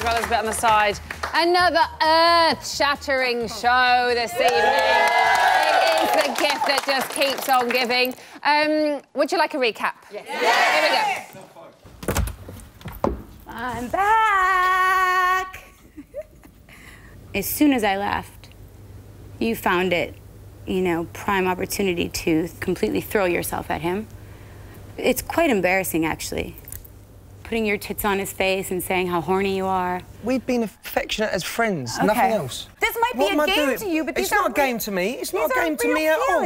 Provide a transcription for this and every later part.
Brothers, but on the side, another earth-shattering show this evening. It is the gift that just keeps on giving. Would you like a recap? Yes. Here we go. I'm back. As soon as I left, you found it, you know, prime opportunity to completely throw yourself at him. It's quite embarrassing, actually. Putting your tits on his face and saying how horny you are. We've been affectionate as friends, nothing else. This might be a game to you, but it's not a game to me. It's not a game to me at all.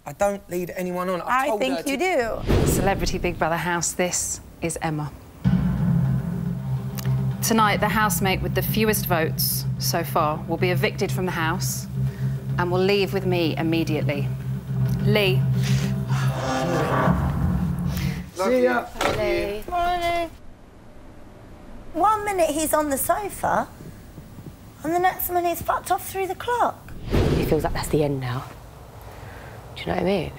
I don't lead anyone on. I think you do. Celebrity Big Brother house, this is Emma. Tonight, the housemate with the fewest votes so far will be evicted from the house and will leave with me immediately. Lee. See ya. Lee. Morning. 1 minute he's on the sofa, and the next minute he's fucked off through the clock. He feels like that's the end now. Do you know what I mean?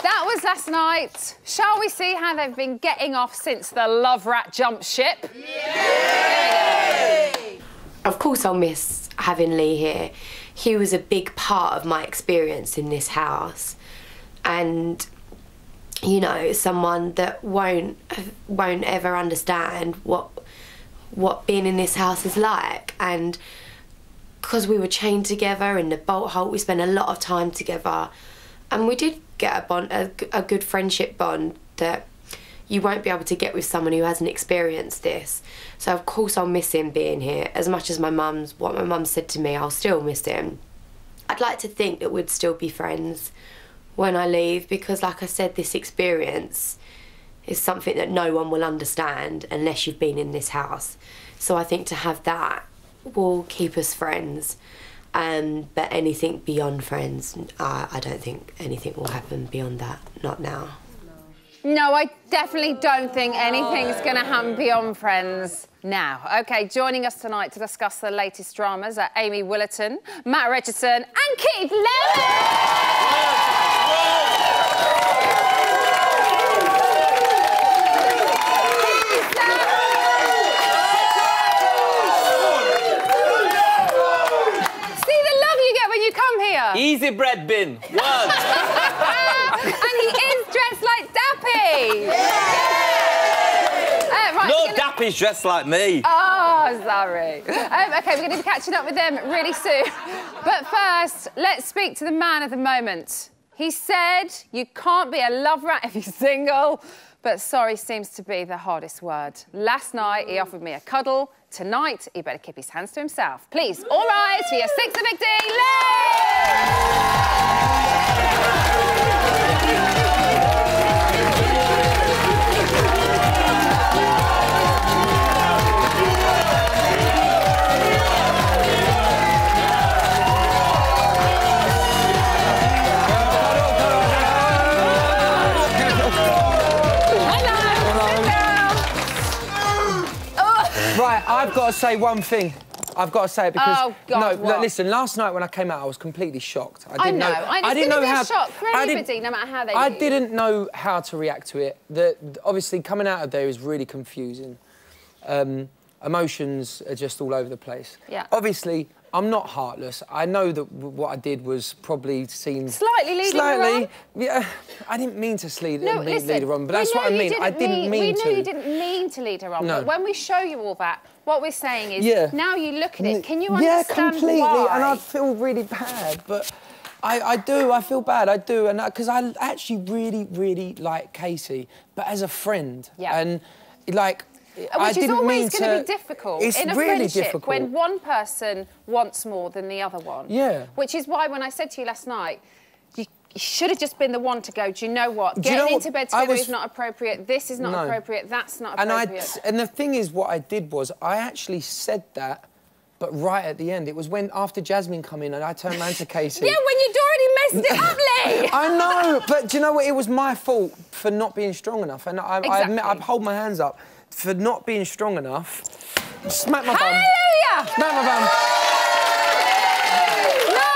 That was last night. Shall we see how they've been getting off since the Love Rat jumped ship? Yay! Of course I'll miss having Lee here. He was a big part of my experience in this house. And, you know, someone that won't ever understand what being in this house is like. And because we were chained together in the bolt hole, we spent a lot of time together. And we did get a bond, a good friendship bond that you won't be able to get with someone who hasn't experienced this. So of course I'll miss him being here. As much as what my mum said to me, I'll still miss him. I'd like to think that we'd still be friends when I leave, because like I said, this experience is something that no one will understand unless you've been in this house. So I think to have that will keep us friends. But anything beyond friends, I don't think anything will happen beyond that. Not now. No, I definitely don't think anything's going to happen beyond friends now. OK, joining us tonight to discuss the latest dramas are Amy Willerton, Matt Richardson and Keith Lemon! Easy bread bin. One. And he is dressed like Dappy. Right, no, Dappy's dressed like me. Oh, sorry. OK, we're going to be catching up with them really soon. But first, let's speak to the man of the moment. He said you can't be a love rat if you're single, but sorry seems to be the hardest word. Last night, he offered me a cuddle. Tonight, he better keep his hands to himself. Please, all rise for your sixth evictee, Right, I've got to say one thing. I've got to say it because... Oh, God, no, listen, last night when I came out, I was completely shocked. I didn't know how... It's shock for anybody, no matter how they I didn't know how to react to it. Obviously, coming out of there is really confusing. Emotions are just all over the place. Yeah. Obviously, I'm not heartless. I know that what I did was probably seemed... Slightly leading her on? Yeah, I didn't mean to lead her on, but we that's what I mean. I didn't mean to. We know you didn't mean to lead her on, no. But when we show you all that, what we're saying is, now you look at it, can you understand Yeah, completely, why? and I feel really bad, but I do, I feel bad, I do, and because I actually really, really like Casey, but as a friend, and, like... Which is always going to be difficult in a really friendship difficult. when one person wants more than the other one. Yeah. Which is why when I said to you last night, you should have just been the one to go, do you know what? Getting into bed together is not appropriate, this is not appropriate, that's not appropriate. And the thing is, what I did was, I actually said that, but right at the end. It was when, after Jasmine come in, and I turned around to Casey. Yeah, when you'd already messed it up, Lee! I know, but do you know what? It was my fault for not being strong enough. And I admit, I hold my hands up. For not being strong enough, smack my bum. Hallelujah! Smack my bum. No,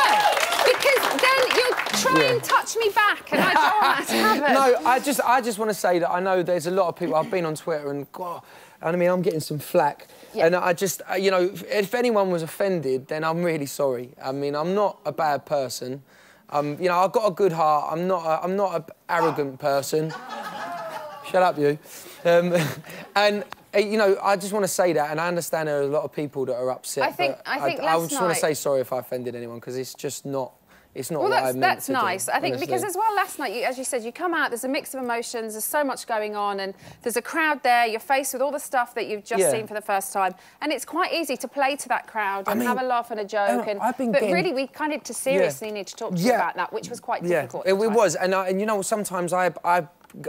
because then you're try and touch me back, and I don't want that to happen. No, I just want to say that I know there's a lot of people. I've been on Twitter and God, and I mean, I'm getting some flack. Yeah. And I just, you know, if anyone was offended, then I'm really sorry. I mean, I'm not a bad person. You know, I've got a good heart. I'm not an arrogant person. Shut up, you. And you know, I just want to say that, and I understand there are a lot of people that are upset. I think I just want to say sorry if I offended anyone, because it's just not. It's not well, what I meant that's to nice. do, I think honestly. because as well last night, as you said, you come out, there's a mix of emotions, there's so much going on, and there's a crowd there, you're faced with all the stuff that you've just seen for the first time, and it's quite easy to play to that crowd and have a laugh and a joke. But really, we kind of seriously need to talk to you about that, which was quite difficult. It was, and you know, sometimes I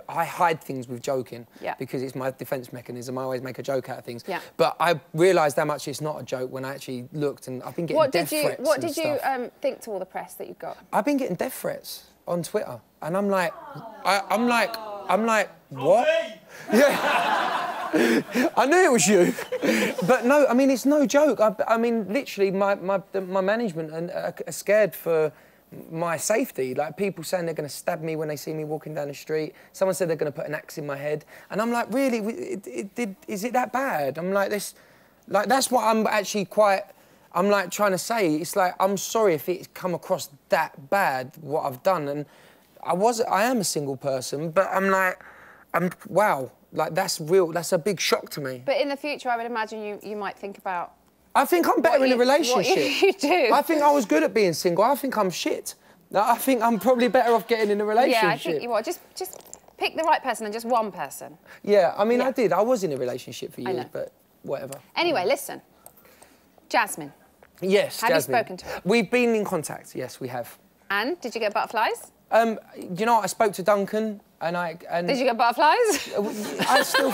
hide things with joking because it's my defence mechanism. I always make a joke out of things. Yeah. But I realised how much it's not a joke when I actually looked, and I've been getting death threats. What did you think to all the press that you got? I've been getting death threats on Twitter, and I'm like, I'm like, what? Yeah. I knew it was you, but no, I mean, it's no joke. I mean, literally, my management are scared for my safety. Like, people saying they're going to stab me when they see me walking down the street. Someone said they're going to put an axe in my head. And I'm like, really? Is it that bad? I'm like, that's what I'm actually I'm like trying to say. It's like, I'm sorry if it's come across that bad, what I've done. And I am a single person, but I'm like, wow, like, that's real, that's a big shock to me. But in the future, I would imagine you might think about... I think I'm better in a relationship. What you do. I think I was good at being single. I think I'm shit. I think I'm probably better off getting in a relationship. Yeah, I think you are. Just pick the right person and just one person. Yeah, I mean, I did. I was in a relationship for years, but whatever. Anyway, listen. Jasmine. Yes, Have you spoken to her? We've been in contact, yes, we have. And? Did you get butterflies? You know what? I spoke to Duncan, and Did you get butterflies? I still...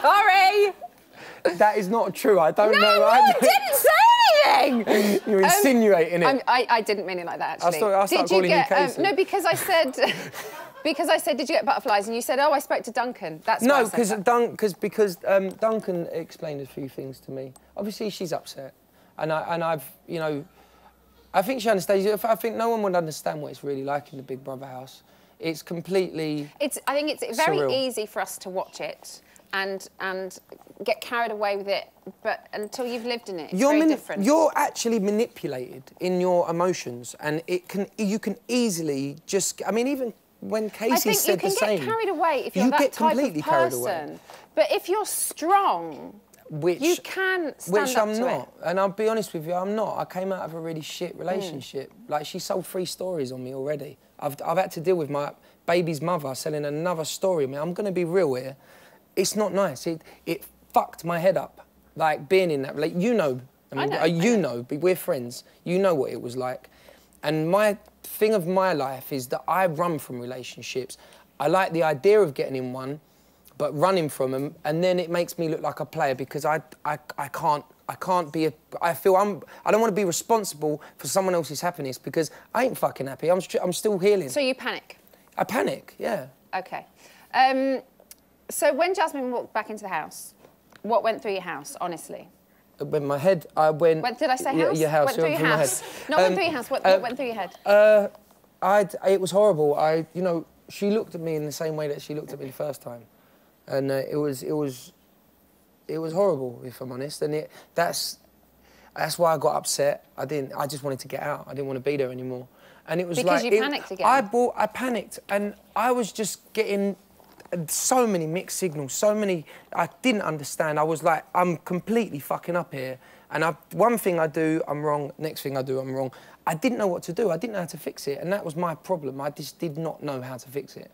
Sorry! That is not true. I don't know. No, I didn't say anything! You're insinuating it. I didn't mean it like that, actually. I'll start calling you Casey. No, because I said... Because I said, did you get butterflies? And you said, oh, I spoke to Duncan. That's no, because Duncan explained a few things to me. Obviously, she's upset. And I've, you know... I think she understands. I think no one would understand what it's really like in the Big Brother house. It's completely... I think it's very easy for us to watch it and get carried away with it, but until you've lived in it, it's very different. You're actually manipulated in your emotions, and you can easily just... I mean, even when Casey said the same... I think you can get carried away if you're that type of person. But if you're strong... you can stand which up I'm to not, it. and I'll be honest with you, I'm not. I came out of a really shit relationship. Like, she sold 3 stories on me already. I've had to deal with my baby's mother selling another story on me. I'm going to be real here. It's not nice. It fucked my head up. Like, being in that relationship. You know. I mean, you know. We're friends. You know what it was like. And my thing of my life is that I run from relationships. I like the idea of getting in one, but running from them, and then it makes me look like a player because I can't be I don't want to be responsible for someone else's happiness because I ain't fucking happy. I'm still healing. So you panic? I panic, yeah. Okay. So when Jasmine walked back into the house, what went through your house, honestly? When my head, I went... Did I say house? Your house. Went through your house. Not went through your house. What went through your head? It was horrible. You know, she looked at me in the same way that she looked at me the first time. And it was horrible, if I'm honest. And that's why I got upset. I just wanted to get out. I didn't want to be there anymore. And it was because you panicked again. I panicked, and I was just getting so many mixed signals, I didn't understand. I was like, I'm completely fucking up here. And one thing I do, I'm wrong. Next thing I do, I'm wrong. I didn't know what to do. I didn't know how to fix it. And that was my problem. I just did not know how to fix it.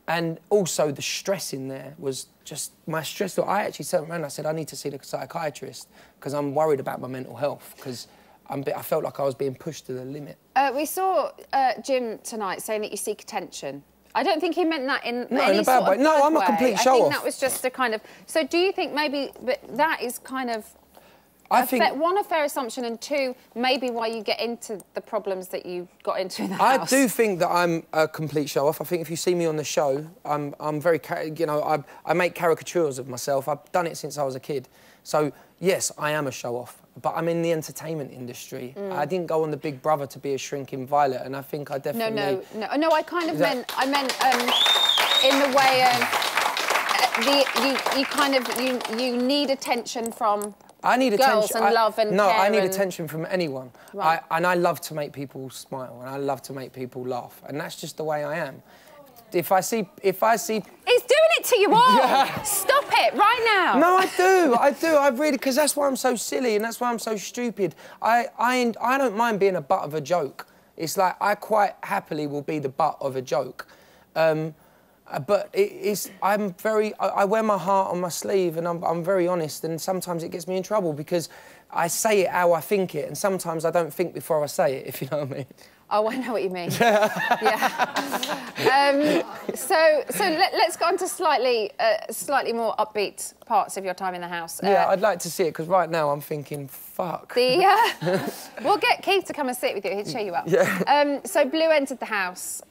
And also the stress in there was just my stress. I actually turned around and I said, I need to see the psychiatrist because I'm worried about my mental health because I felt like I was being pushed to the limit. We saw Jim tonight saying that you seek attention. I don't think he meant that in any sort of bad way. No, I'm a complete show-off. I think that was just a kind of... So do you think maybe that is kind of... one, a fair assumption, and 2, maybe why you get into the problems that you got into in the house? I do think that I'm a complete show-off. I think if you see me on the show, I'm very... You know, I make caricatures of myself. I've done it since I was a kid. So, yes, I am a show-off. but I'm in the entertainment industry. I didn't go on the Big Brother to be a shrinking violet, and I think I definitely... No, I kind of meant in the way of you need attention from I need girls attention. and love and No, care I need and... attention from anyone. Right. And I love to make people smile, and I love to make people laugh, and that's just the way I am. If I see... He's doing it to you all! Yeah. Stop it, right now! No, I do, I really... Because that's why I'm so silly, and that's why I'm so stupid. I don't mind being a butt of a joke. It's like, I quite happily will be the butt of a joke. But I wear my heart on my sleeve, and I'm very honest, and sometimes it gets me in trouble because I say it how I think it, and sometimes I don't think before I say it, if you know what I mean. Oh, I know what you mean. Yeah. So let's go on to slightly more upbeat parts of your time in the house. Yeah, I'd like to see it, because right now I'm thinking, fuck. We'll get Keith to come and sit with you. He'll show you up. Yeah. So Blue entered the house.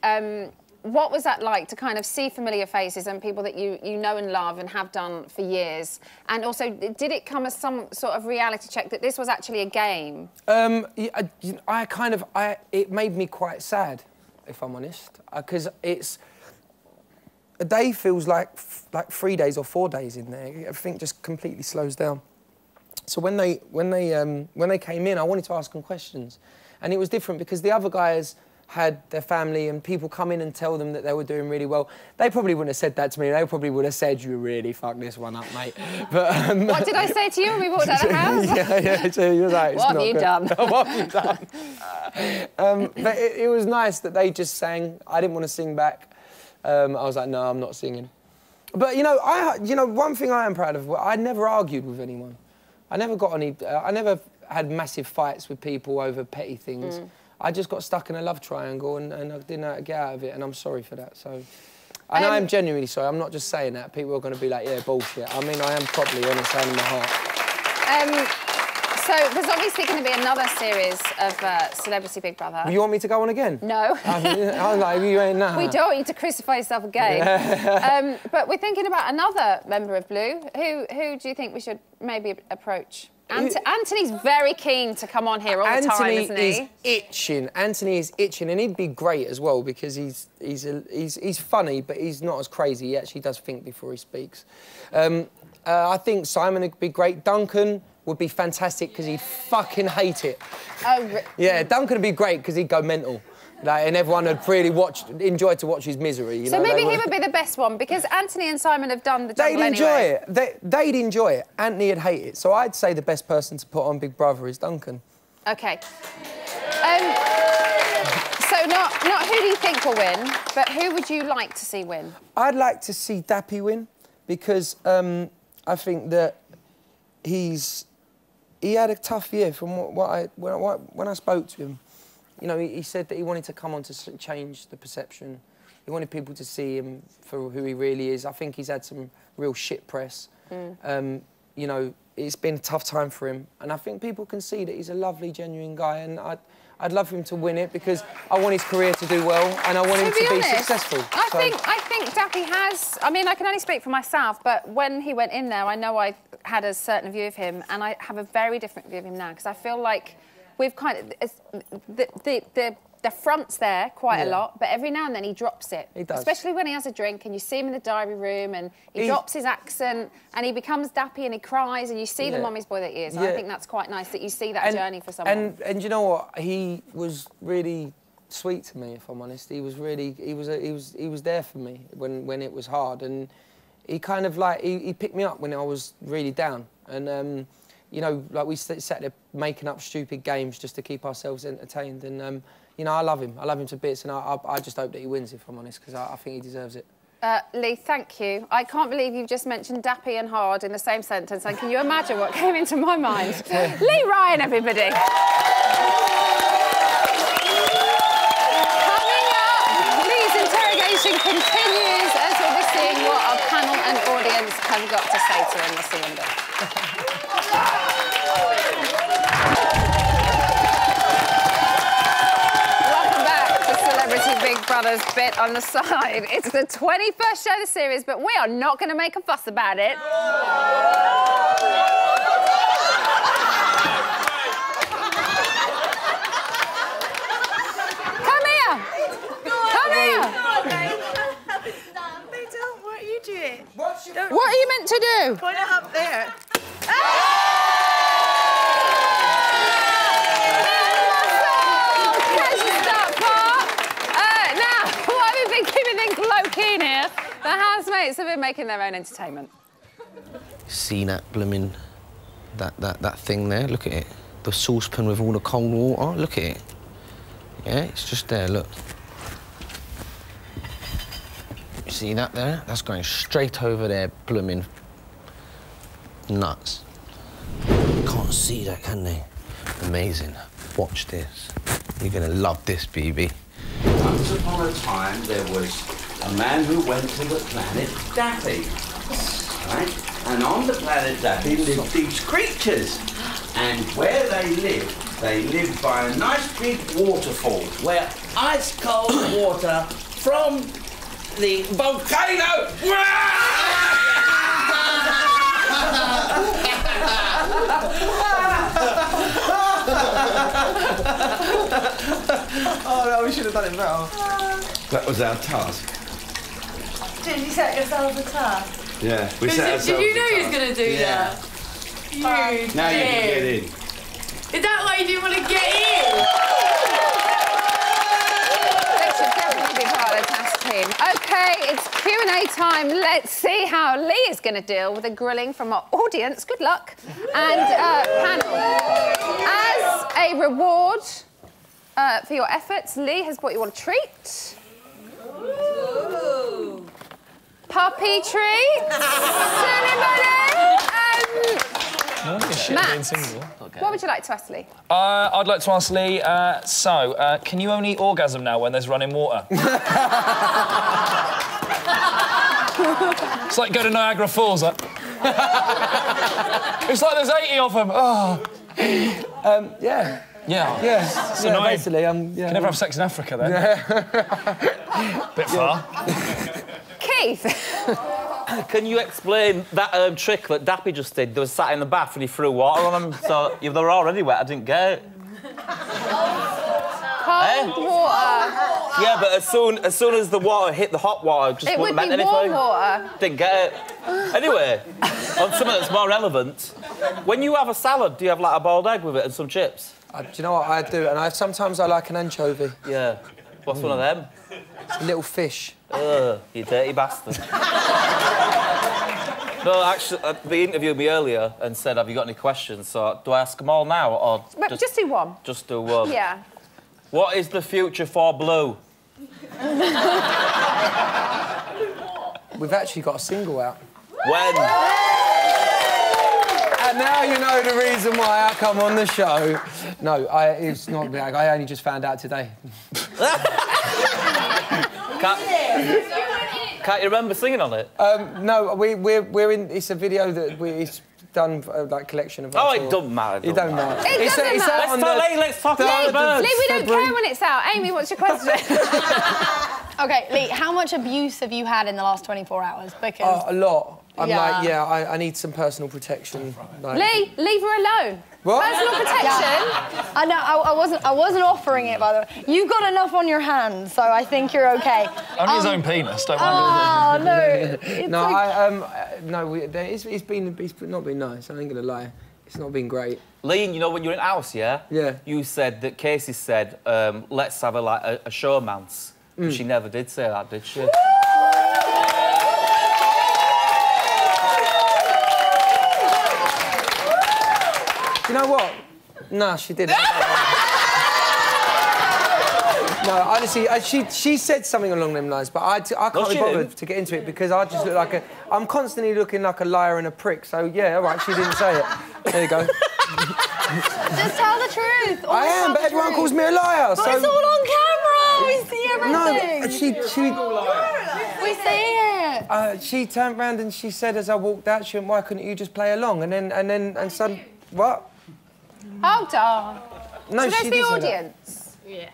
What was that like to kind of see familiar faces and people that you know and love and have done for years? And also, did it come as some sort of reality check that this was actually a game? It made me quite sad, if I'm honest, because a day feels like 3 days or 4 days in there. Everything just completely slows down. So when they came in, I wanted to ask them questions, and it was different because the other guys had their family and people come in and tell them that they were doing really well. They probably wouldn't have said that to me. They probably would have said, "You really fucked this one up, mate." But what did I say to you when we walked out of the house? yeah. So you were like, "What have you done?" What have you done? But it was nice that they just sang. I didn't want to sing back. I was like, "No, I'm not singing." But one thing I am proud of. I never argued with anyone. I never got any. I never had massive fights with people over petty things. I just got stuck in a love triangle and I didn't know how to get out of it, and I'm sorry for that. So, and I am genuinely sorry. I'm not just saying that. People are going to be like, yeah, bullshit. I mean, I am properly honest hand in my heart. So there's obviously going to be another series of Celebrity Big Brother. You want me to go on again? No. I was like, you ain't nah. We don't want you to crucify yourself again. Yeah. But we're thinking about another member of Blue. Who do you think we should maybe approach? Anthony's very keen to come on here all the time, isn't he? Anthony is itching. Anthony is itching, and he'd be great as well because he's funny, but he's not as crazy. He actually does think before he speaks. I think Simon would be great. Duncan would be fantastic because he'd fucking hate it. Oh, yeah, Duncan would be great because he'd go mental. And everyone would really enjoy to watch his misery. So maybe he would be the best one, because Anthony and Simon have done the jungle anyway. They'd enjoy it. They'd enjoy it. Anthony would hate it. So I'd say the best person to put on Big Brother is Duncan. OK. So not who do you think will win, but who would you like to see win? I'd like to see Dappy win, because I think that he had a tough year from when I spoke to him. You know, he said that he wanted to come on to change the perception. He wanted people to see him for who he really is. I think he's had some real shit press. You know, it's been a tough time for him. And I think people can see that he's a lovely, genuine guy. And I'd love for him to win it because I want his career to do well and I want him to be successful. I think Dappy has... I mean, I can only speak for myself, but when he went in there, I know I had a certain view of him, and I have a very different view of him now, because I feel like we've kind of... The front's there quite a lot, but every now and then he drops it. He does. Especially when he has a drink and you see him in the diary room and he drops his accent and he becomes Dappy and he cries and you see the mummy's boy that he is. And I think that's quite nice that you see that journey for someone. And you know what? He was really sweet to me, if I'm honest. He was there for me when it was hard, and he kind of like he picked me up when I was really down. And you know, like we sat there making up stupid games just to keep ourselves entertained. And you know, I love him. I love him to bits, and I just hope that he wins, if I'm honest, because I think he deserves it. Lee, thank you. I can't believe you've just mentioned Dappy and hard in the same sentence, and can you imagine what came into my mind? Lee Ryan, everybody. Coming up, Lee's interrogation continues as we'll be seeing what our panel and audience have got to say to him. We'll see you in a bit. Big Brother's bit on the side. It's the 21st show of the series, but we are not going to make a fuss about it. What are you meant to do? Point it up there. Low-key in here. The housemates have been making their own entertainment. See that blooming... that thing there? Look at it. The saucepan with all the cold water. Look at it. Yeah, it's just there, look. You see that there? That's going straight over there, blooming nuts. Can't see that, can they? Amazing. Watch this. You're gonna love this, BB. Once upon a time, there was a man who went to the planet Dappy, right? And on the planet Dappy lived these creatures. And where they lived by a nice big waterfall where ice-cold water from the volcano... Oh no, we should have done it better. That was our task. Did you set yourself a task? Yeah, we set ourselves Did you know a he was task. going to do that? You Now you can get in. Is that why you didn't want to get in? They should definitely be part of the task team. OK, it's Q&A time. Let's see how Lee is going to deal with the grilling from our audience. Good luck. And panel. As a reward for your efforts, Lee has brought you all a treat. Ooh. Puppy treats. Anybody? Matt, what would you like to ask Lee? I'd like to ask Lee, can you only orgasm now when there's running water? It's like go to Niagara Falls. It's like there's 80 of them. Oh. Yeah. Yeah. Yeah. It's yeah, annoying. basically, yeah. Can never have sex in Africa, then. Bit far. Keith. Can you explain that trick that Dappy just did? They were sat in the bath and he threw water on them, so they were already wet. I didn't get it. Cold water. Yeah, but as soon as the water hit the hot water, just wouldn't meant anything. Warm water. Didn't get it. Anyway, on something that's more relevant, when you have a salad, do you have like a boiled egg with it and some chips? Do you know what I do? And sometimes I like an anchovy. Yeah. What's one of them? It's a little fish. Ugh, you dirty bastard. No, actually, they interviewed me earlier and said, have you got any questions? So, do I ask them all now, or... Just do one. Just do one? Yeah. What is the future for Blue? We've actually got a single out. When? And now you know the reason why I come on the show. No, it's not big. I only just found out today. Can't you remember singing on it? No, we're in. It's a video that it's done like collection of. Oh, it doesn't matter. It don't matter. It doesn't matter. Let's talk about the birds. Lee, we don't care when it's out. Amy, what's your question? OK, Lee, how much abuse have you had in the last 24 hours? Because... a lot. I'm like, I need some personal protection. Like... Lee, leave her alone. What? Personal protection. Yeah. I know. I wasn't offering it, by the way. You've got enough on your hands, so I think you're OK. Only his own penis. Don't worry. Oh no. No, no. It's not been nice. I ain't gonna lie. It's not been great. Lee, you know when you're in house, yeah? Yeah. You said that Casey said, let's have a showmance. She never did say that, did she? You know what? No, she didn't. No, honestly, she said something along them lines, but I can't be bothered to get into it because I just look like I'm constantly looking like a liar and a prick. So yeah, all right, she didn't say it. There you go. Just tell the truth. I am, but everyone calls me a liar. But so it's all on camera. We see everything. No, we see it. she turned round and she said as I walked out, she went, "Why couldn't you just play along?" And suddenly, what? Hold on. No, so she there's the didn't say audience. Yeah.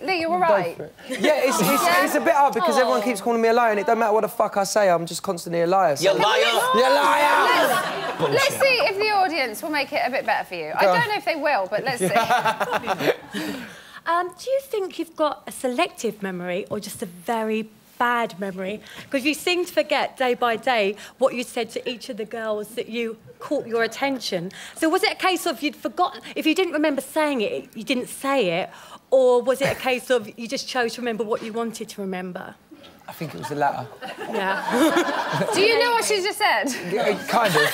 Lee, you all right? Yeah, it's a bit hard because everyone keeps calling me a liar and it don't matter what the fuck I say, I'm just constantly a liar. So. You liar! You liar! Let's see if the audience will make it a bit better for you. I don't know if they will, but let's see. Do you think you've got a selective memory or just a very bad memory, because you seem to forget day by day what you said to each of the girls that you caught your attention. So was it a case of you'd forgotten, if you didn't remember saying it, you didn't say it, or was it a case of you just chose to remember what you wanted to remember? I think it was the latter. Yeah. Do you know what she just said? Kind of.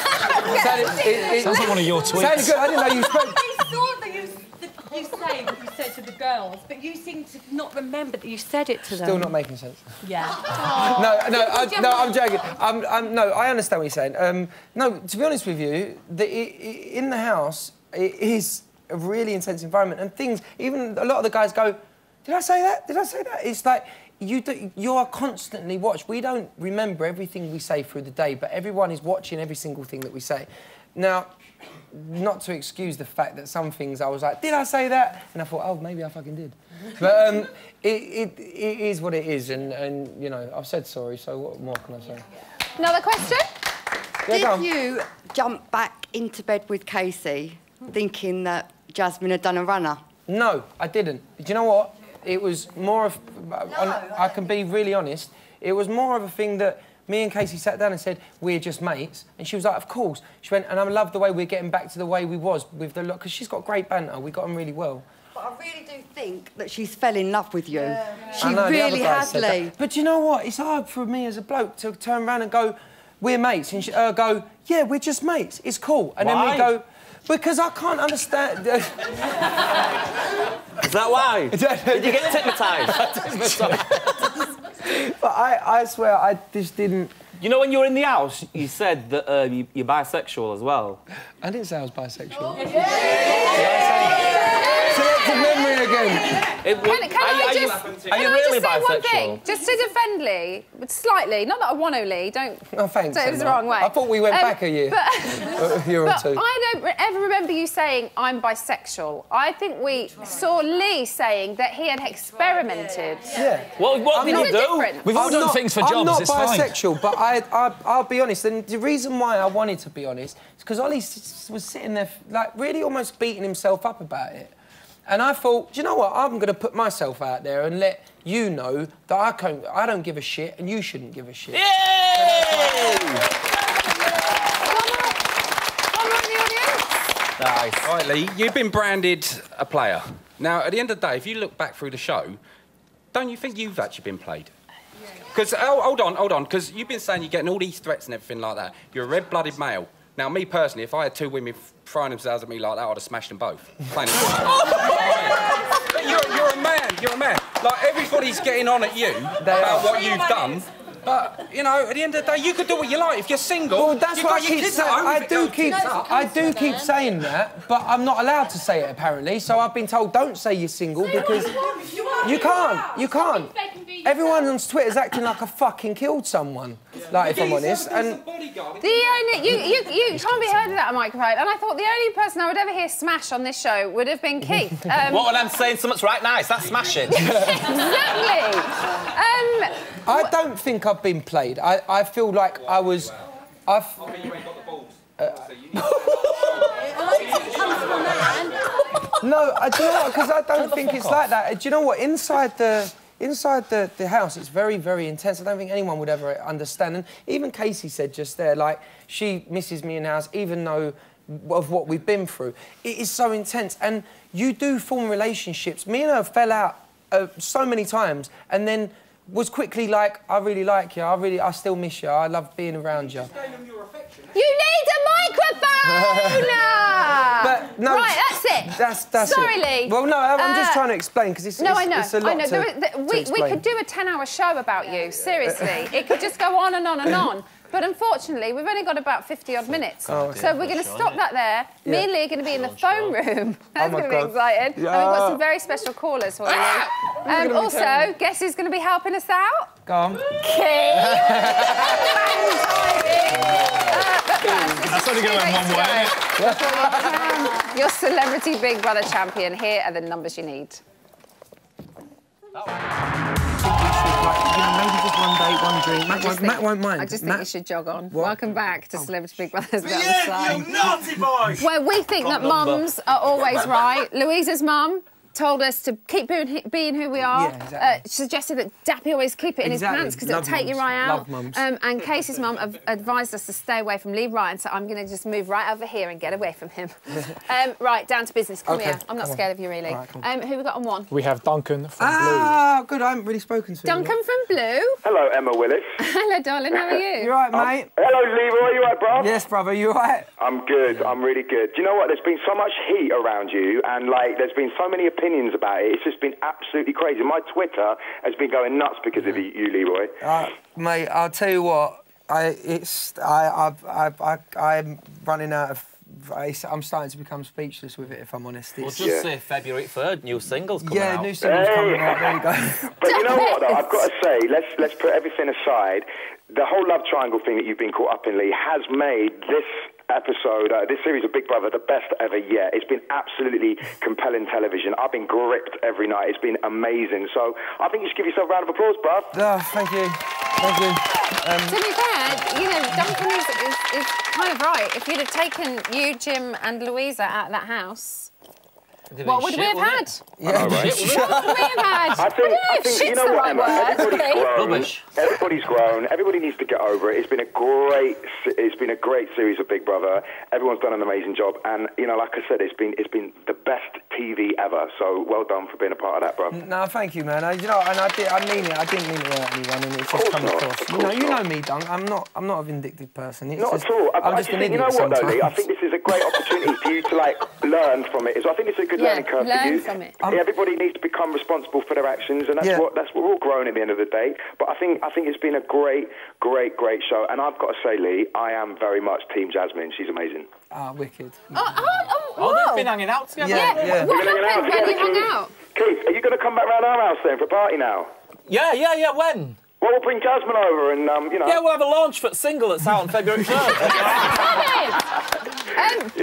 Sounds like one of your tweets. Sounded good. I didn't know you spoke. I thought that you say what you said to the girls, but you seem to not remember that you said it to them. Still not making sense. Yeah. I'm joking. No, I understand what you're saying. No, to be honest with you, in the house, it is a really intense environment, and things. Even a lot of the guys go, "Did I say that? Did I say that?" It's like you are constantly watched. We don't remember everything we say through the day, but everyone is watching every single thing that we say. Now, not to excuse the fact that some things I was like, did I say that? And I thought, oh, maybe I fucking did. But it is what it is, and you know, I've said sorry, so what more can I say? Another question? Did you jump back into bed with Casey thinking that Jasmine had done a runner? No, I didn't. Do you know what? It was more of... I can be really honest. It was more of a thing that me and Casey sat down and said, we're just mates. And she was like, of course. She went, and I love the way we're getting back to the way we was with the... Because she's got great banter. We got on really well. But I really do think that she's fell in love with you. Yeah. She know, really has, Lee. But you know what? It's hard for me as a bloke to turn around and go, we're mates. And she, go, yeah, we're just mates. It's cool. And then we go... Because I can't understand... Is that why? Did you get hypnotised? But I swear, I just didn't... You know, when you were in the house, you said that you're bisexual as well. I didn't say I was bisexual. Selective memory again. Can I just say one thing? Just to defend Lee, slightly, not that I want to, Lee, don't thanks, say it was the wrong way. I thought we went back a year. A year or two. I don't ever remember you saying, I'm bisexual. I think we saw Lee saying that he had experimented. Yeah. What did you do? We've all done things for jobs, it's fine. I'm not bisexual, but I'll be honest, and the reason why I wanted to be honest is because Ollie was sitting there, like, really almost beating himself up about it. And I thought, do you know what? I'm going to put myself out there and let you know that I don't give a shit and you shouldn't give a shit. Yay! Nice. Right, Lee, you've been branded a player. Now, at the end of the day, if you look back through the show, don't you think you've actually been played? Because, hold on, because you've been saying you're getting all these threats and everything like that. You're a red-blooded male. Now, me personally, if I had two women throwing themselves at me like that, I'd have smashed them both. Plain and simple. You're a man, you're a man. Like, everybody's getting on at you about what you've done. But, you know, at the end of the day, you could do what you like. If you're single, well, that's what I keep saying. I do keep saying that, but I'm not allowed to say it, apparently. So I've been told, don't say you're single, because you can't. You can't. Everyone on Twitter's acting like I fucking killed someone, like, if I'm honest. And you can't be heard of that on microphone. And I thought the only person I would ever hear smash on this show would have been Keith. What when I'm saying something's right nice? That's smashing. Exactly. I don't think I've been played. I feel like I was... I think you ain't got the balls. No, do you know what? Because I don't think it's like that. Do you know what? Inside the house, it's very, very intense. I don't think anyone would ever understand. And even Casey said just there, like, she misses me in the house, even though of what we've been through. It is so intense. And you do form relationships. Me and her fell out so many times, and then was quickly like, I really like you, I still miss you, I love being around you. You need a microphone! But no, right, that's it. That's Sorry, it. Lee. Well, no, I'm just trying to explain, because it's, no, I know. It's a lot to we could do a 10-hour show about you, seriously. It could just go on and on and on. But unfortunately, we've only got about 50-odd minutes. Oh, okay. So we're going to stop that there. Yeah. Me and Lee are going to be in the phone room. That's going to be exciting. Yeah. And we've got some very special callers for you. Also, guess who's going to be helping us out? Go on. Keith. That's only going to end one way. Your Celebrity Big Brother champion. Here are the numbers you need. Maybe just one day, one drink. Matt won't mind. I just think you should jog on. What? Welcome back to Celebrity Big Brothers Down the Yeah, Slide. you naughty boy! Where we think that mums are always right. Louisa's mum told us to keep being who we are. Yeah, exactly. Suggested that Dappy always keep it in his pants because it'll take your eye out. Love mums. And Casey's mum advised us to stay away from Lee Ryan, so I'm going to just move right over here and get away from him. Right, down to business. Come here. I'm not scared of you, really. Right, who we got on one? We have Duncan from Blue. Ah, good. I haven't really spoken to him. Duncan from Blue. Hello, Emma Willis. Hello, darling. How are you? You all right, mate? Hello, Leroy. You all right, bro? Yes, brother. You all right? I'm good. I'm really good. Do you know what? There's been so much heat around you, and like, there's been so many opinions about it. It's just been absolutely crazy. My Twitter has been going nuts because of you, Leroy. Mate, I'll tell you what. I'm running out of. I'm starting to become speechless with it, if I'm honest. Well, just say February 3rd, new singles coming out. Yeah, new singles coming out. There you go. But you know what, though? I've got to say, let's put everything aside. The whole love triangle thing that you've been caught up in, Lee, has made this episode, this series of Big Brother, the best ever yet. It's been absolutely compelling television. I've been gripped every night. It's been amazing. So I think you should give yourself a round of applause, bruv. Oh, thank you. Thank you. To be fair, you know, Duncan is kind of right. If you'd have taken you, Jim and Louisa out of that house, what would we have had? Yeah, What would we have had? I think you know what, Emma? Everybody's grown. Rubbish. Everybody's grown. Everybody needs to get over it. It's been a great series of Big Brother. Everyone's done an amazing job, and you know, like I said, it's been the best TV ever. So well done for being a part of that, bro. No, thank you, man. You know, and I mean it. I didn't mean it to hurt anyone, and it's just come across. You know me, Dunk. I'm not a vindictive person. It's Not just, at all. I'm I just just an think, idiot you know what, though, Lee? I sometimes. think this is a great opportunity for you to like learn from it. So I think it's a good learning curve for you. from it. Everybody needs to become responsible for their actions, and that's what we're all growing at the end of the day. But I think it's been a great show, and I've got to say, Lee, I am very much Team Jasmine. She's amazing. Ah, wicked. Oh, they've been hanging out together. Yeah. What happened when you hung out? Keith, are you going to come back round our house then for a party now? Yeah. When? Well, we'll bring Jasmine over and, you know... Yeah, we'll have a launch for single that's out on February 3rd.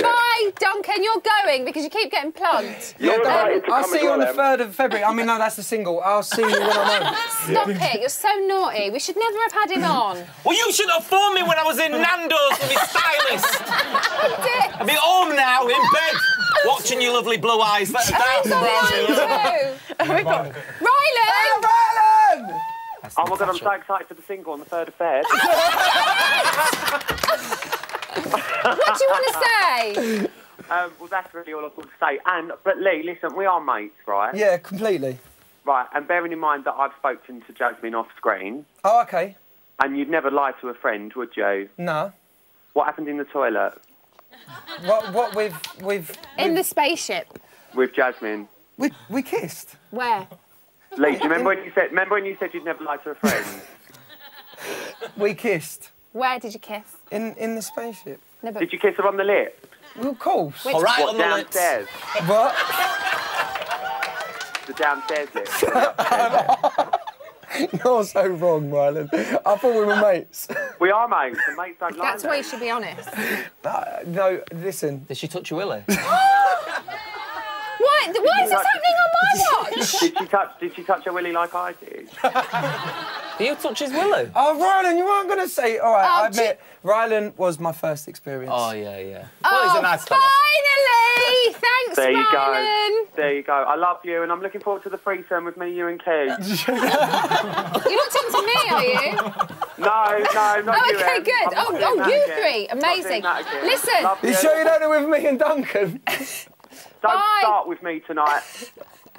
Bye, Duncan. You're going because you keep getting plugged. I'll see you on the 3rd of February. I mean, no, that's the single. I'll see you when I'm home. Stop it. You're so naughty. We should never have had him on. Well, you should have phoned me when I was in Nando's with my stylist. I'll be home now, in bed, watching your lovely blue eyes. Let us down. We've got Rylan! Rylan! Oh my God, I'm so excited for the single on the 3rd of Feb. What do you want to say? Well, that's really all I've got to say. But Lee, listen, we are mates, right? Yeah, completely. Right, and bearing in mind that I've spoken to Jasmine off screen. Oh, okay. And you'd never lie to a friend, would you? No. What happened in the toilet? What with in the spaceship. With Jasmine. We kissed. Where? Lee, do you remember when you said you'd never lie to a friend? We kissed. Where did you kiss? In the spaceship. No, but... Did you kiss her on the lip? Well, of course. All right, on the downstairs? What? The downstairs lip. You're so wrong, Rylan. I thought we were mates. We are mates, and mates don't lie. That's why you should be honest. No, listen. Did she touch your willy? Why is this happening on my watch? Did she touch her willy like I did? Do you touch his willy? Oh, Rylan, you weren't going to say... All right, I admit, Rylan was my first experience. Oh, yeah. Well, he's a nice fella. Finally! Thanks, There you Rylan. go. There you go. I love you, and I'm looking forward to the threesome with me, you, and Keith. You're not talking to me, are you? No, not you. Okay, Em. good. I'm not doing that You again. three. I'm not doing Amazing. that again. Listen. Love You sure you don't know with me and Duncan? Don't start with me tonight.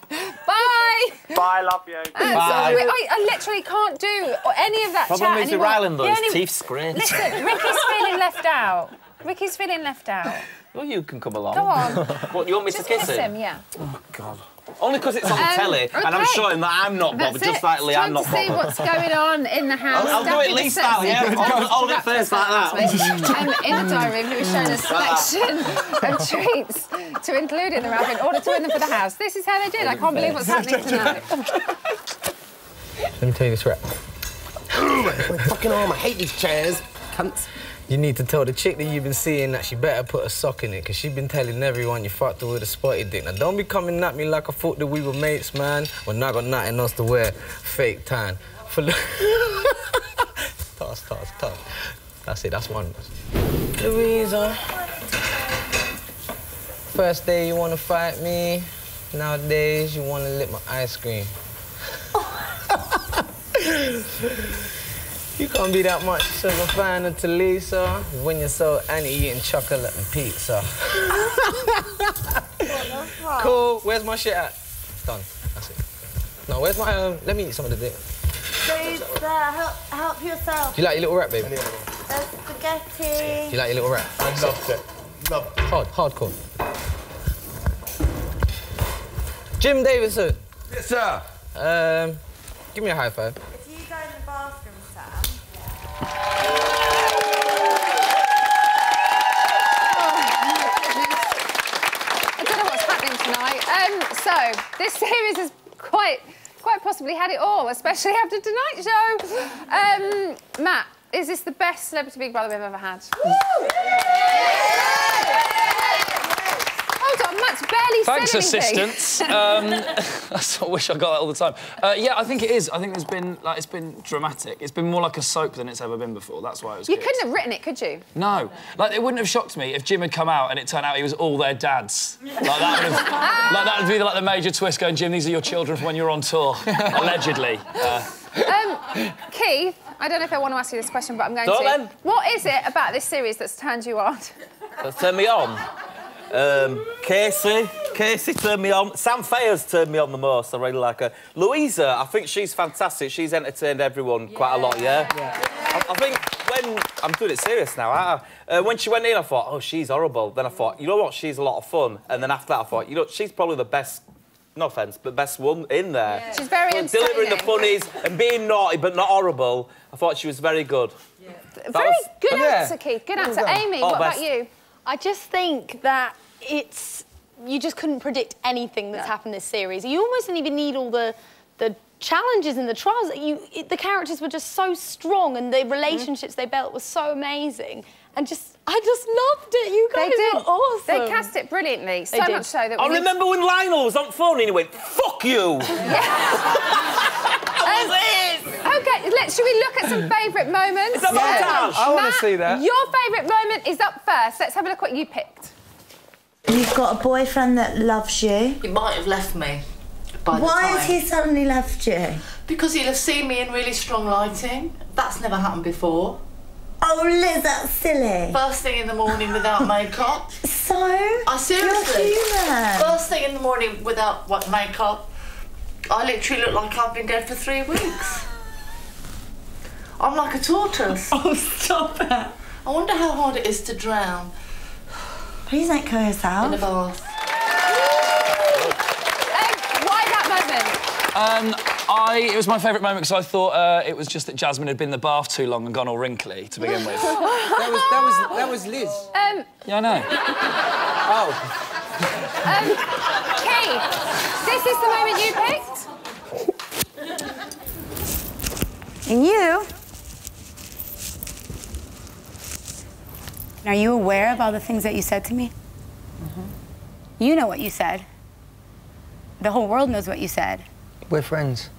Bye. Bye, love you. Sorry, I literally can't do any of that Problem chat is with anymore. Rylan, though, The his only- teeth scraped. Listen, Ricky's feeling left out. Ricky's feeling left out. Well, you can come along. Go on. What, you want me Just to kiss him? yeah. Oh, God. Only because it's on telly, and I'm okay. showing that I'm not bothered, That's just it. like Lee, It's I'm not time to see bothered. what's going on in the house. I'll do Daphne it Lee just style, said- yeah. Hold it first like that. In the diary room, he was showing a selection of treats to include in the wrap in order to win them for the house. This is how they did. I can't believe what's happening tonight. Let me tell you this rap. My fucking arm, I hate these chairs. Cunts. You need to tell the chick that you've been seeing that she better put a sock in it, because she's been telling everyone you fucked her with a spotty dick. Now, don't be coming at me like I thought that we were mates, man. When I got nothing else to wear. Fake tan. Toss. That's it, that's one. Louisa. First day you want to fight me. Nowadays, you want to lick my ice cream. You can't be that much of a fan of Talisa when you're so anti-eating chocolate and pizza. Cool, where's my shit at? Done, that's it. No, where's my, let me eat some of the dip. Please, help yourself. Do you like your little wrap, baby? There's spaghetti. Do you like your little wrap? I loved it. Loved it. Hardcore. Jim Davidson. Yes, sir. Give me a high five. If you go in the bathroom, Sam. I don't know what's happening tonight. So, this series has quite possibly had it all, especially after tonight's show. Matt, is this the best Celebrity Big Brother we've ever had? Hold on, Matt's barely Thanks, said anything. assistants. I sort of wish I got that all the time. Yeah, I think it is. I think it's been dramatic. It's been more like a soap than it's ever been before. That's why it was You good. couldn't have written it, could you? No. Like, it wouldn't have shocked me if Jim had come out and it turned out he was all their dads. Like, that would be like the major twist going, Jim, these are your children from when you were on tour. Allegedly. Keith, I don't know if I want to ask you this question, but I'm going Go to. then. What is it about this series that's turned you on? That's turned me on. Casey turned me on. Sam Fayers turned me on the most. I really like her. Louisa, I think she's fantastic. She's entertained everyone quite a lot, yeah? I think when... I'm doing it serious now, when she went in, I thought, oh, she's horrible. Then I thought, you know what, she's a lot of fun. And then after that, I thought, you know, she's probably the best... No offence, but best one in there. Yeah. She's very entertaining. Delivering the funnies and being naughty but not horrible. I thought she was very good. Yeah. Very good answer, Keith. Good answer. Amy, what about you? I just think that you just couldn't predict anything that's happened this series. You almost didn't even need all the challenges and the trials. The characters were just so strong and the relationships they built were so amazing. And I just loved it. You guys were awesome. They cast it brilliantly. So much so that I remember when Lionel was on the phone and he went, fuck you! OK, should we look at some favourite moments? Is that montage? I want to see that. Your favourite moment is up first. Let's have a look what you picked. You've got a boyfriend that loves you. He might have left me by the Why time. has he suddenly left you? Because he'll have seen me in really strong lighting. That's never happened before. Oh, Liz, that's silly. First thing in the morning without makeup. So? I seriously. You're human. First thing in the morning without makeup. I literally look like I've been dead for 3 weeks. I'm like a tortoise. Oh, stop it. I wonder how hard it is to drown. Please don't kill yourself. In a bath. Why that moment? It was my favourite moment because I thought it was just that Jasmine had been in the bath too long and gone all wrinkly to begin with. that was Liz. Yeah, I know. Oh. Keith, this is the moment you picked? And you? Are you aware of all the things that you said to me? You know what you said. The whole world knows what you said. We're friends.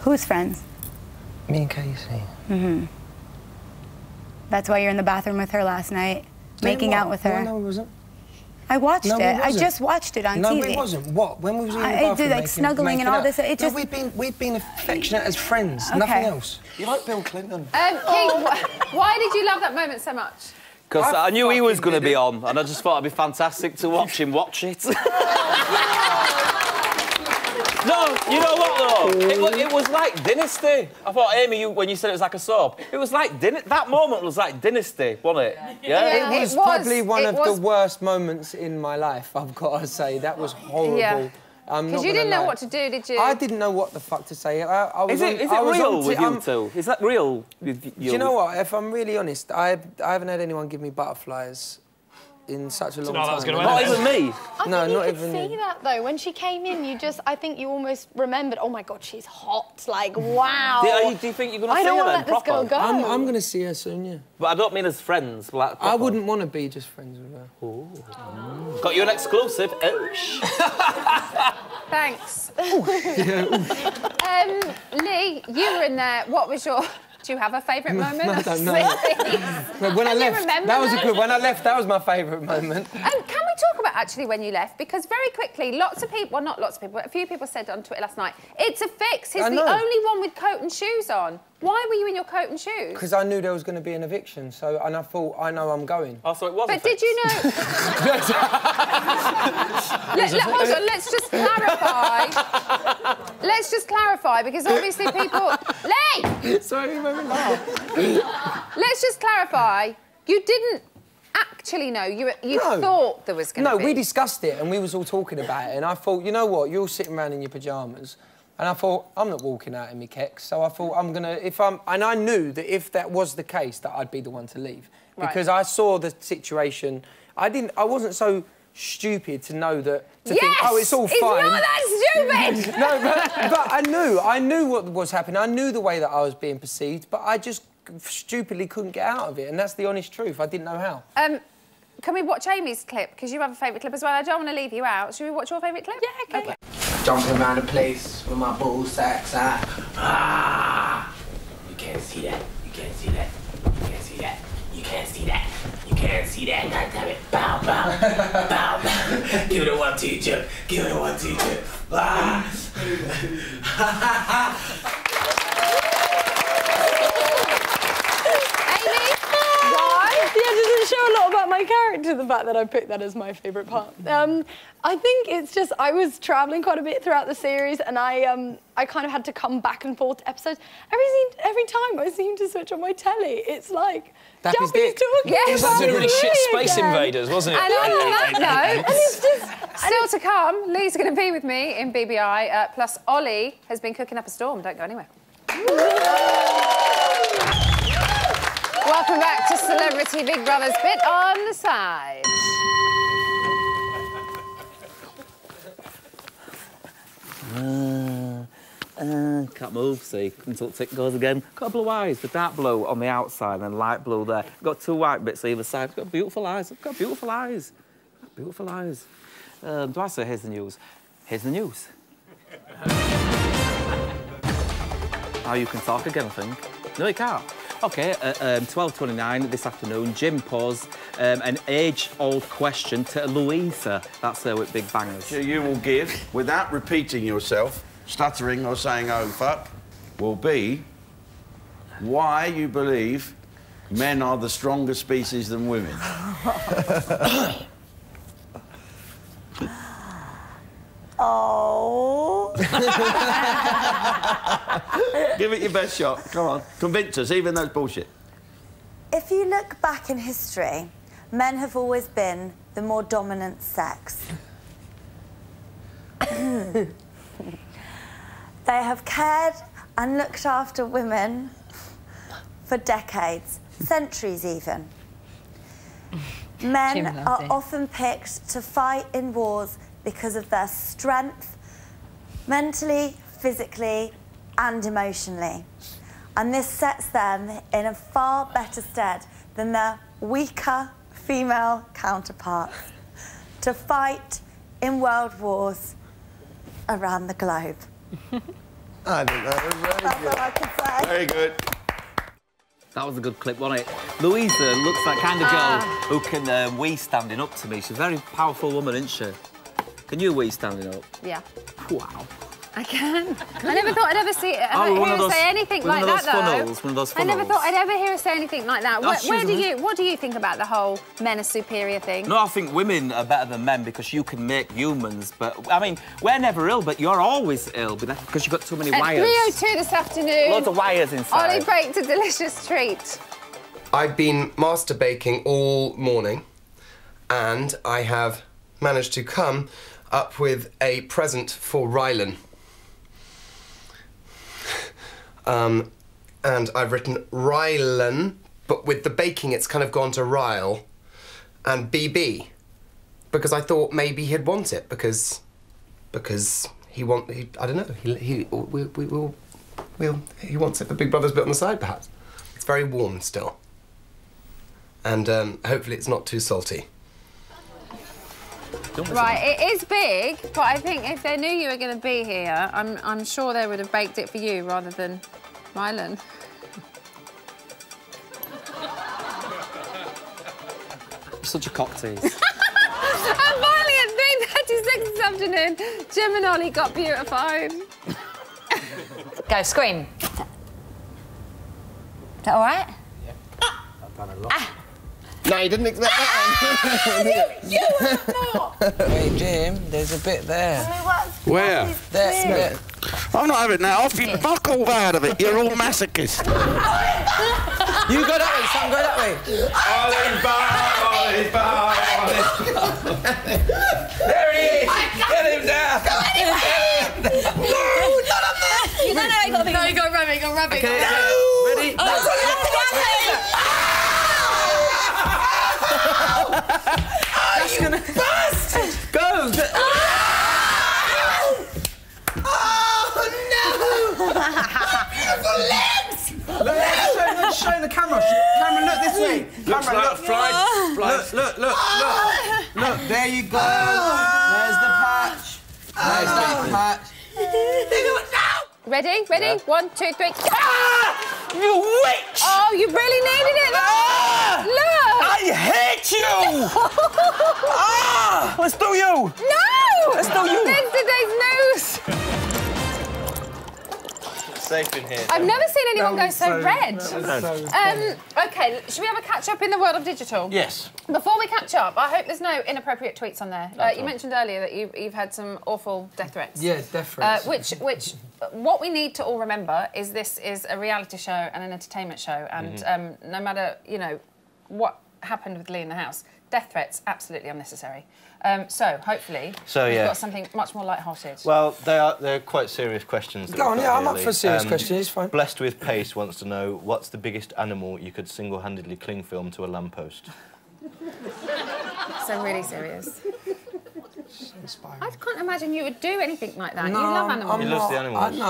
Who's friends? Me and Casey. That's why you're in the bathroom with her last night, making out with her. No, it wasn't. I watched No, it. it wasn't. I just watched it on TV. No, it wasn't. What? When we was in the I bathroom did, like, snuggling and all out. this, it just- No, we've been affectionate as friends. Okay. Nothing else. You like Bill Clinton? Keith, why did you love that moment so much? Because I knew he was going to be on, and I just thought it'd be fantastic to watch him watch it. No, you know what, though? It was like Dynasty. I thought, Amy, when you said it was like a soap, it was like that moment was like Dynasty, wasn't it? Yeah? It was probably one of the worst moments in my life, I've got to say. That was horrible. Yeah. Because you didn't know what to do, did you? I didn't know what the fuck to say. I was Is it real with you two? Is that real with you? Do you know what? If I'm really honest, I haven't had anyone give me butterflies in such a long time. Not even me. No, not You could even see me. that though. When she came in, I think you almost remembered, oh my God, she's hot. Like, wow. Do you think you're going to I see don't her want to then, let this girl proper? go. I'm going to see her soon, yeah. But I don't mean as friends. Like, I wouldn't want to be just friends with her. Got you an exclusive. Thanks. Lee, you were in there. What was your... Do you have a favourite moment? I don't know. When I left, that was a good. When I left, that was my favourite moment. Can we talk about actually, when you left, because very quickly, lots of people, well, not lots of people, but a few people said on Twitter last night, it's a fix. He's the only one with coat and shoes on. Why were you in your coat and shoes? Because I knew there was going to be an eviction, and I thought, I know I'm going. Oh, so it was. But did you know? Hold on, let's just clarify. Let's just clarify, because obviously people... Lee! Sorry, you made me laugh. Let's just clarify. You didn't actually know. You thought there was going to be... No, we discussed it, and we was all talking about it, and I thought, you know what, you're all sitting around in your pyjamas, and I thought, I'm not walking out in my kecks, so I thought I'm going to... And I knew that if that was the case, that I'd be the one to leave. Right. Because I saw the situation. I wasn't so stupid to know that... To think, oh, it's all fine. It's not that stupid! No, but I knew what was happening. I knew the way that I was being perceived, but I just stupidly couldn't get out of it, and that's the honest truth. I didn't know how. Can we watch Amy's clip? Because you have a favourite clip as well. I don't want to leave you out. Should we watch your favourite clip? Yeah, OK. Jumping around the place with my ball sacks out. Ah! You can't see that. You can't see that. You can't see that. You can't see that. You can't see that. God damn it. Bow, bow. Bow, bow. Give it a 1, 2, jump. Give it a 1, 2, jump. Ah! Yeah, does it show a lot about my character, the fact that I picked that as my favourite part? I think it's just, I was travelling quite a bit throughout the series, and I kind of had to come back and forth to episodes. Every time I seem to switch on my telly, it's like, Daffy's talking It was really shit Space Invaders, wasn't it? And on that note, and it's just still to come, Lee's going to be with me in BBI, plus Ollie has been cooking up a storm. Don't go anywhere. Welcome back to Celebrity Big Brother's Bit on the Side. Can't move, see. Until it goes again. Got blue eyes, the dark blue on the outside and light blue there. Got 2 white bits either side. Got beautiful eyes. Got beautiful eyes. Beautiful eyes. Do I say here's the news? Here's the news. Now you can talk again, I think. No, you can't. OK, 12:29 this afternoon, Jim posed an age-old question to Louisa. That's her with big bangers. You will give, without repeating yourself, stuttering or saying, oh, fuck, will be why you believe men are the stronger species than women. Oh. Give it your best shot. Come on. Convince us, even though it's bullshit. If you look back in history, men have always been the more dominant sex. They have cared and looked after women for decades, centuries even. Men are often picked to fight in wars because of their strength, mentally, physically, and emotionally. And this sets them in a far better stead than their weaker female counterparts to fight in world wars around the globe. I think that was very That's good. all I can say. Very good. That was a good clip, wasn't it? Louisa looks like kind of girl who can wee standing up to me. She's a very powerful woman, isn't she? Can you wee standing up? Yeah. Wow. I can. I never thought I'd ever see hear her say anything one like of those that, funnels, though. One of those I funnels. never thought I'd ever hear her say anything like that. Oh, What do you think about the whole men are superior thing? No, I think women are better than men because you can make humans, but, I mean, we're never ill, but you're always ill because you've got too many wires. At 3:02 this afternoon... Loads of wires inside. Ollie baked a delicious treat. I've been master baking all morning, and I have managed to come up with a present for Rylan. And I've written Rylan, but with the baking it's kind of gone to Ryle, and BB, because I thought maybe he'd want it, because he I don't know, he wants it for Big Brother's Bit on the Side, perhaps. It's very warm still, and hopefully it's not too salty. Right, it is big, but I think if they knew you were going to be here, I'm sure they would have baked it for you rather than Rylan. Such a cocktail. And finally, at 3:36 this afternoon, Jim and Ollie got beautified. Go, scream. Is that all right? I've done a lot. No, you didn't expect that one. Hey, Jim, there's a bit there. Where? That's bit. I'm not having that off you. Fuck all out of it. You're all masochists. You go that way, son, go that way. Olive bar. There he is. Get him down. No, none of this. You don't know how you got to be. No, you got to rub it, Okay, No! Ready? Oh, That's gonna... bastard! Go! Beautiful legs! Look, show the camera. Camera, look this way. Looks Camera, like flies. Look. Look, there you go. There's the patch. There's that patch. Ready? Yeah. 1, 2, 3. You witch! Oh, you really needed it. Look! I hate you! Let's do you! No! Let's do you! There's today's news. Safe in here. I've never seen anyone go so red. funny. OK, should we have a catch-up in the world of digital? Yes. Before we catch up, I hope there's no inappropriate tweets on there. You mentioned earlier that you've had some awful death threats. Yeah, death threats. Which, what we need to all remember is this is a reality show and an entertainment show, and no matter, you know, what happened with Lee in the house, death threats, absolutely unnecessary. So, hopefully, we've got something much more light-hearted. Well, they're quite serious questions. Go on, yeah, I'm up for a serious question, it's fine. Blessed with Pace wants to know, what's the biggest animal you could single-handedly cling film to a lamppost? So really serious. I can't imagine you would do anything like that. You love animals. He loves the animals.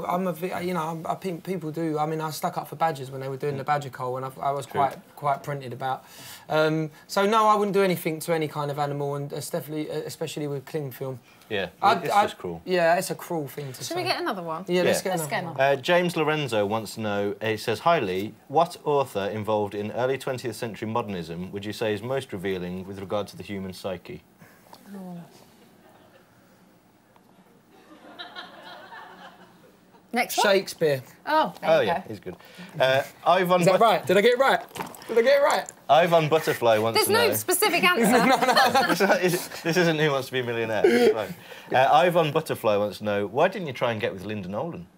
I'm a, you know, I think people do. I mean, I stuck up for badgers when they were doing the badger cull, and I was quite printed about. So no, I wouldn't do anything to any kind of animal, and especially with cling film. Yeah, it's just cruel. Yeah, it's a cruel thing to say. Should we get another one? Yeah, let's get another one. James Lorenzo wants to know, he says, hi Lee, what author involved in early 20th century modernism would you say is most revealing with regard to the human psyche? Next one? Shakespeare. Oh, there you go. He's good. Ivan. Is that right? Did I get it right? Did I get it right? Ivan Butterfly wants There's to know. no specific answer. This isn't Who Wants to Be a Millionaire. Right. Ivan Butterfly wants to know, why didn't you try and get with Linda Nolan?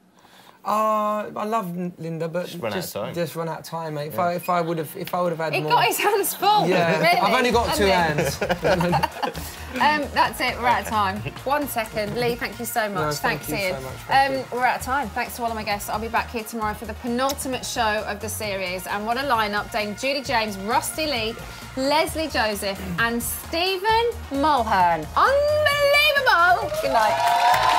I love Linda, but just run out of time, mate. Yeah. If I would have had He more. got his hands full. Yeah, really, I've only got two hasn't he? hands. That's it. We're out of time. 1 second, Lee. Thank you so much. No, Thanks, thank you Ian. so much. Thank We're out of time. Thanks to all of my guests. I'll be back here tomorrow for the penultimate show of the series. And what a lineup! Dame Julie James, Rusty Lee, Leslie Joseph, and Stephen Mulhern. Unbelievable. Good night.